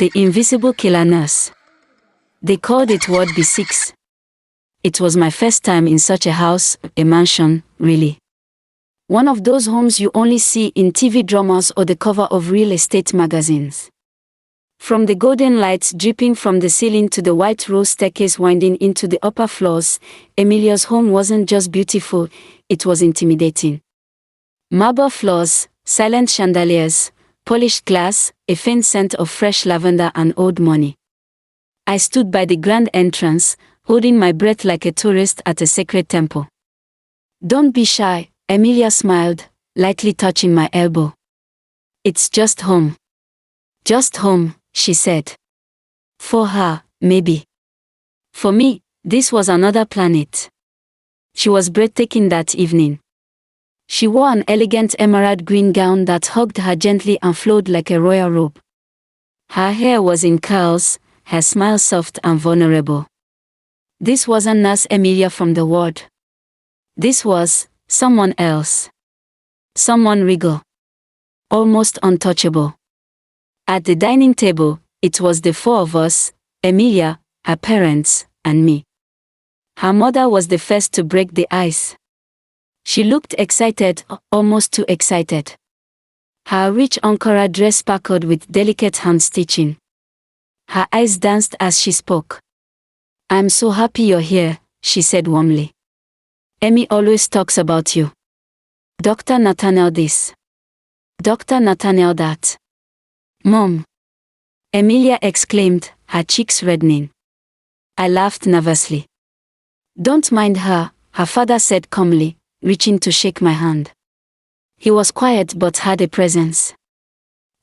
The invisible killer nurse. They called it Ward B6. It was my first time in such a house, a mansion, really. One of those homes you only see in TV dramas or the cover of real estate magazines. From the golden lights dripping from the ceiling to the white rose staircase winding into the upper floors, Emilia's home wasn't just beautiful, it was intimidating. Marble floors, silent chandeliers, polished glass, a faint scent of fresh lavender and old money. I stood by the grand entrance, holding my breath like a tourist at a sacred temple. "Don't be shy," Emilia smiled, lightly touching my elbow. "It's just home." "Just home," she said. For her, maybe. For me, this was another planet. She was breathtaking that evening. She wore an elegant emerald green gown that hugged her gently and flowed like a royal robe. Her hair was in curls, her smile soft and vulnerable. This wasn't Nurse Emilia from the ward. This was someone else. Someone regal. Almost untouchable. At the dining table, it was the four of us, Emilia, her parents, and me. Her mother was the first to break the ice. She looked excited, almost too excited. Her rich Ankara dress sparkled with delicate hand stitching. Her eyes danced as she spoke. "I'm so happy you're here," she said warmly. "Emmy always talks about you. Dr. Nathaniel this. Dr. Nathaniel that." "Mom!" Emilia exclaimed, her cheeks reddening. I laughed nervously. "Don't mind her," her father said calmly, reaching to shake my hand. He was quiet but had a presence.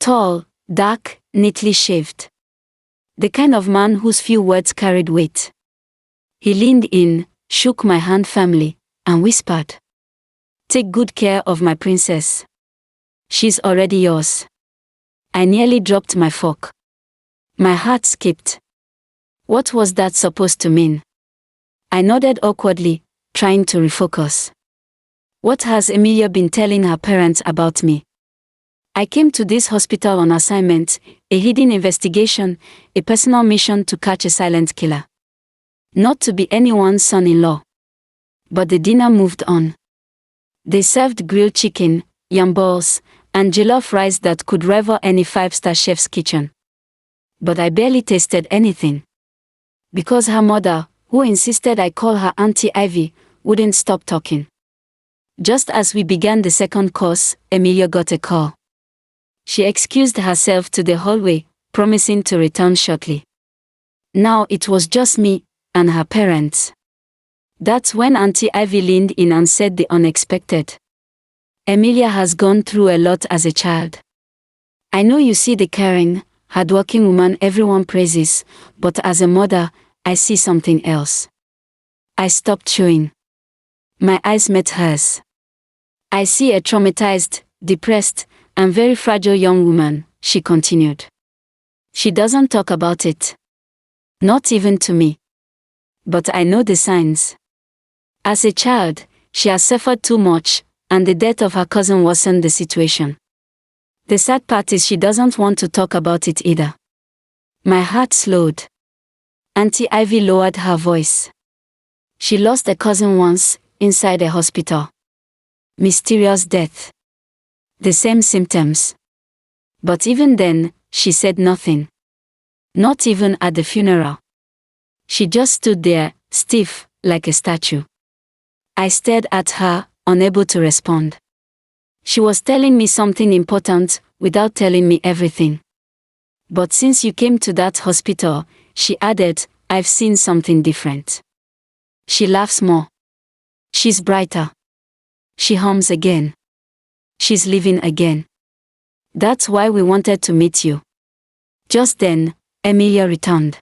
Tall, dark, neatly shaved. The kind of man whose few words carried weight. He leaned in, shook my hand firmly, and whispered, "Take good care of my princess. She's already yours." I nearly dropped my fork. My heart skipped. What was that supposed to mean? I nodded awkwardly, trying to refocus. What has Emilia been telling her parents about me? I came to this hospital on assignment, a hidden investigation, a personal mission to catch a silent killer. Not to be anyone's son-in-law. But the dinner moved on. They served grilled chicken, yam balls, and jollof rice that could rival any five-star chef's kitchen. But I barely tasted anything. Because her mother, who insisted I call her Auntie Ivy, wouldn't stop talking. Just as we began the second course, Emilia got a call. She excused herself to the hallway, promising to return shortly. Now it was just me and her parents. That's when Auntie Ivy leaned in and said the unexpected. "Emilia has gone through a lot as a child. I know you see the caring, hardworking woman everyone praises, but as a mother, I see something else." I stopped chewing. My eyes met hers. "I see a traumatized, depressed, and very fragile young woman," she continued. "She doesn't talk about it. Not even to me. But I know the signs. As a child, she has suffered too much, and the death of her cousin worsened the situation. The sad part is she doesn't want to talk about it either." My heart slowed. Auntie Ivy lowered her voice. "She lost a cousin once, inside a hospital. Mysterious death. The same symptoms. But even then, she said nothing. Not even at the funeral. She just stood there, stiff, like a statue." I stared at her, unable to respond. She was telling me something important, without telling me everything. "But since you came to that hospital," she added, "I've seen something different." She laughs more. "She's brighter. She hums again. She's living again. That's why we wanted to meet you." Just then, Emilia returned.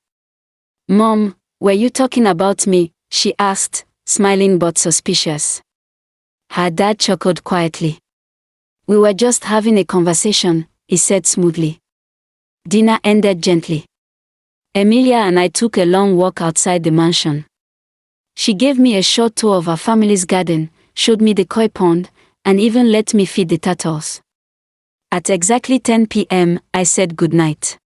"Mom, were you talking about me?" she asked, smiling but suspicious. Her dad chuckled quietly. "We were just having a conversation," he said smoothly. Dinner ended gently. Emilia and I took a long walk outside the mansion. She gave me a short tour of our family's garden, showed me the koi pond, and even let me feed the turtles. At exactly 10 p.m., I said goodnight.